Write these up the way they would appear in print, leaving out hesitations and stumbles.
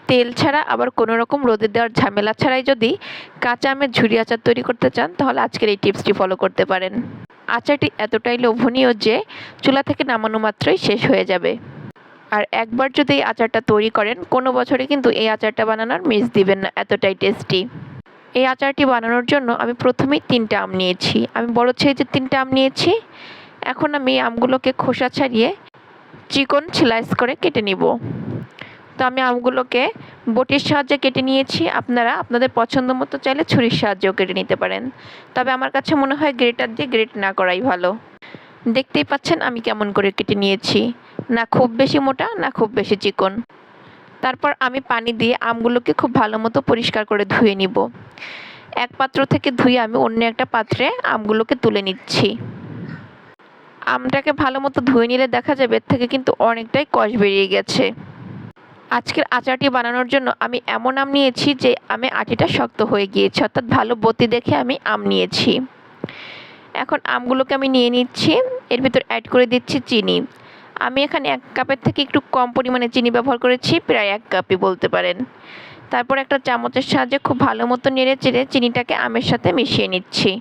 তেল ছাড়া আবার কোনো রকম রোদে দেওয়ার ঝামেলা ছাড়াই যদি কাঁচা আমের ঝুরি আচার তৈরি করতে চান তাহলে আজকের এই টিপসটি ফলো করতে পারেন। আচারটি এতটাই লোভনীয় যে চুলা থেকে নামানো মাত্রই শেষ হয়ে যাবে। আর একবার যদি এই আচারটা তৈরি করেন কোনো বছরে কিন্তু এই আচারটা বানানোর মিস দিবেন না, এতটাই টেস্টি। এই আচারটি বানানোর জন্য আমি প্রথমেই 3টা আম নিয়েছি। আমি বড় সাইজের 3টা আম নিয়েছি। এখন আমি আমগুলোকে খোসা ছাড়িয়ে চিকন স্লাইস করে কেটে নিব। তো আমি আমগুলোকে বটির সাহায্যে কেটে নিয়েছি। আপনারা আপনাদের পছন্দ মতো চাইলে ছুরির সাহায্যেও কেটে নিতে পারেন, তবে আমার কাছে মনে হয় গ্রেটার দিয়ে গ্রেট না করাই ভালো। দেখতেই পাচ্ছেন আমি কেমন করে কেটে নিয়েছি, না খুব বেশি মোটা না খুব বেশি চিকন। তারপর আমি পানি দিয়ে আমগুলোকে খুব ভালো মতো পরিষ্কার করে ধুয়ে নিব। এক পাত্র থেকে ধুয়ে আমি অন্য একটা পাত্রে আমগুলোকে তুলে নিচ্ছি। আমটাকে ভালো মতো ধুয়ে নিলে দেখা যাবে এর থেকে কিন্তু অনেকটাই কষ বেরিয়ে গেছে। আজকের আচারটি বানানোর জন্য আমি এমন আম নিয়েছি যে আমে আটিটা শক্ত হয়ে গিয়েছে, অর্থাৎ ভালো বতি দেখে আমি আম নিয়েছি। এখন আমগুলোকে আমি নিয়ে নিচ্ছি, এর ভিতর অ্যাড করে দিচ্ছি চিনি। আমি এখানে 1 কাপের থেকে একটু কম পরিমাণে চিনি ব্যবহার করেছি, প্রায় 1 কাপই বলতে পারেন। তারপর একটা চামচের সাহায্যে খুব ভালো মতো নেড়ে চেড়ে চিনিটাকে আমের সাথে মিশিয়ে নিচ্ছি।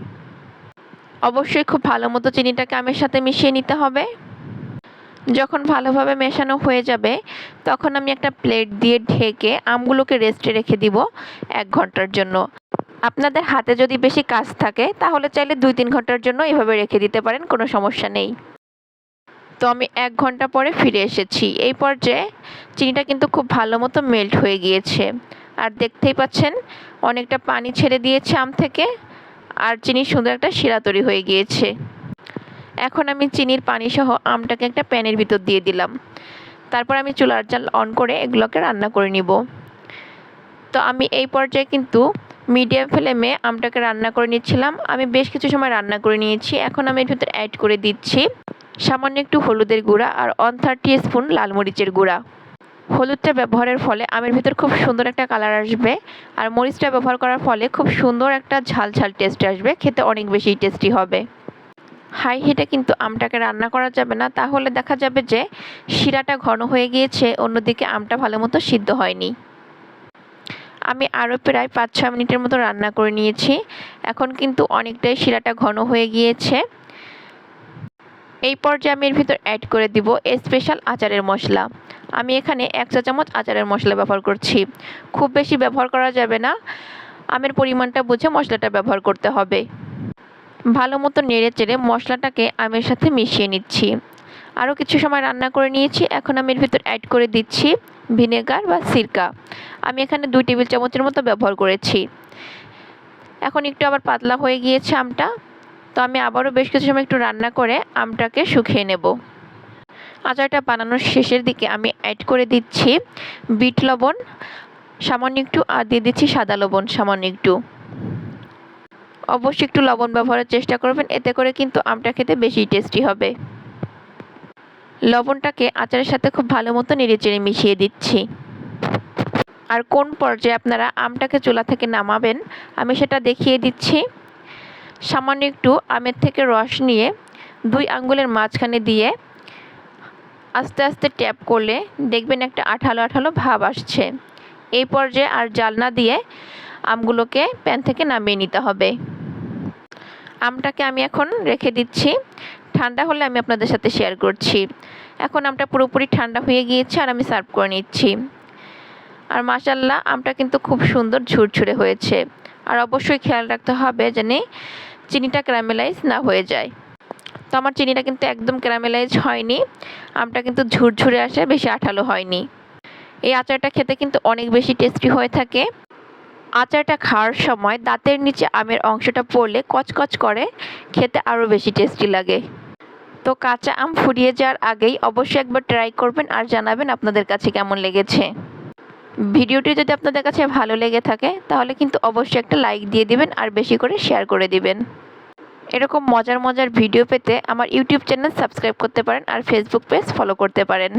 অবশ্যই খুব ভালো মতো চিনিটাকে আমের সাথে মিশিয়ে নিতে হবে। যখন ভালোভাবে মেশানো হয়ে যাবে তখন আমি একটা প্লেট দিয়ে ঢেকে আমগুলোকে রেস্টে রেখে দিব 1 ঘন্টার জন্য। আপনাদের হাতে যদি বেশি কাজ থাকে তাহলে চাইলে 2-3 ঘন্টার জন্য এভাবে রেখে দিতে পারেন, কোনো সমস্যা নেই। তো আমি 1 ঘন্টা পরে ফিরে এসেছি। এই পর্যায়ে চিনিটা কিন্তু খুব ভালো মতো মেল্ট হয়ে গিয়েছে, আর দেখতেই পাচ্ছেন অনেকটা পানি ছেড়ে দিয়েছে আম থেকে, আর চিনির সুন্দর একটা শিরা তৈরি হয়ে গিয়েছে। এখন আমি চিনির পানি সহ আমটাকে একটা প্যানের ভিতর দিয়ে দিলাম। তারপর আমি চুলার জাল অন করে এগুলোকে রান্না করে নিব। তো আমি এই পর্যায়ে কিন্তু মিডিয়াম ফ্লেমে আমটাকে রান্না করে নিচ্ছিলাম। আমি বেশ কিছু সময় রান্না করে নিয়েছি। এখন আমি এর ভিতর অ্যাড করে দিচ্ছি সামান্য একটু হলুদের গুঁড়া আর 1/3 স্পুন লাল মরিচের গুঁড়া। হলুদটা ব্যবহারের ফলে আমের ভিতর খুব সুন্দর একটা কালার আসবে, আর মরিচটা ব্যবহার করার ফলে খুব সুন্দর একটা ঝাল ঝাল টেস্ট আসবে, খেতে অনেক বেশি টেস্টি হবে। হাই হিটে কিন্তু আমটাকে রান্না করা যাবে না, তাহলে দেখা যাবে যে শিরাটা ঘন হয়ে গিয়েছে, অন্যদিকে আমটা ভালো মতো সিদ্ধ হয়নি। আমি আরও প্রায় 5-6 মিনিটের মতো রান্না করে নিয়েছি। এখন কিন্তু অনেকটাই শিরাটা ঘন হয়ে গিয়েছে। এই পর্যায়ে আমি এর ভিতর অ্যাড করে দিব স্পেশাল আচারের মশলা। আমি এখানে 1 চা চামচ আচারের মশলা ব্যবহার করছি। খুব বেশি ব্যবহার করা যাবে না, আমের পরিমাণটা বুঝে মশলাটা ব্যবহার করতে হবে। ভালো মতো নেড়ে চেড়ে মশলাটাকে আমের সাথে মিশিয়ে নিচ্ছি। আরও কিছু সময় রান্না করে নিয়েছি। এখন আমি এর ভিতর অ্যাড করে দিচ্ছি ভিনেগার বা সিরকা। আমি এখানে 2 টেবিল চামচের মতো ব্যবহার করেছি। এখন একটু আবার পাতলা হয়ে গিয়েছে আমটা, তো আমি আবারও বেশ কিছু সময় একটু রান্না করে আমটাকে শুকিয়ে নেব। আচারটা বানানোর শেষের দিকে আমি অ্যাড করে দিচ্ছি বিট লবণ সামান্য একটু, আর দিয়ে দিচ্ছি সাদা লবণ সামান্য একটু। অবশ্যই একটু লবণ ব্যবহারের চেষ্টা করবেন, এতে করে কিন্তু আমটা খেতে বেশি টেস্টি হবে। লবণটাকে আচারের সাথে খুব ভালো মতো নেড়েচেড়ে মিশিয়ে দিচ্ছি। আর কোন পর্যায়ে আপনারা আমটাকে চুলা থেকে নামাবেন আমি সেটা দেখিয়ে দিচ্ছি। সামান্য একটু আমের থেকে রস নিয়ে 2 আঙ্গুলের মাঝখানে দিয়ে আস্তে আস্তে ট্যাপ করলে দেখবেন একটা আঠালো আঠালো ভাব আসছে। এই পর্যায়ে আর জাল না দিয়ে আমগুলোকে প্যান থেকে নামিয়ে নিতে হবে। আমটাকে আমি এখন রেখে দিচ্ছি, ঠান্ডা হলে আমি আপনাদের সাথে শেয়ার করছি। এখন আমটা পুরোপুরি ঠান্ডা হয়ে গিয়েছে আর আমি সার্ভ করে নিচ্ছি। আর মাশাআল্লাহ আমটা কিন্তু খুব সুন্দর ঝুরঝুরে হয়েছে। আর অবশ্যই খেয়াল রাখতে হবে যেন চিনিটা ক্যারামেলাইজ না হয়ে যায়। তো আমার চিনিটা কিন্তু একদম ক্যারামেলাইজ হয়নি, আমটা কিন্তু ঝুরঝুরে আসে, বেশি আঠালো হয়নি। এই আচারটা খেতে কিন্তু অনেক বেশি টেস্টি হয়ে থাকে। আচারটা খাওয়ার সময় দাঁতের নিচে আমের অংশটা পড়লে কচকচ করে, খেতে আরও বেশি টেস্টি লাগে। তো কাঁচা আম ফুরিয়ে যাওয়ার আগেই অবশ্যই একবার ট্রাই করবেন আর জানাবেন আপনাদের কাছে কেমন লেগেছে। ভিডিওটি যদি আপনাদের কাছে ভালো লেগে থাকে তাহলে কিন্তু অবশ্যই একটা লাইক দিয়ে দিবেন আর বেশি করে শেয়ার করে দিবেন। এরকম মজার মজার ভিডিও পেতে আমার ইউটিউব চ্যানেল সাবস্ক্রাইব করতে পারেন আর ফেসবুক পেজ ফলো করতে পারেন।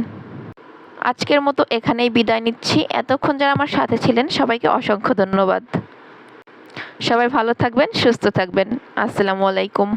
আজকের মতো এখানেই বিদায় নিচ্ছি। এতক্ষণ যারা আমার সাথে ছিলেন সবাইকে অসংখ্য ধন্যবাদ। সবাই ভালো থাকবেন, সুস্থ থাকবেন। আসসালামু আলাইকুম।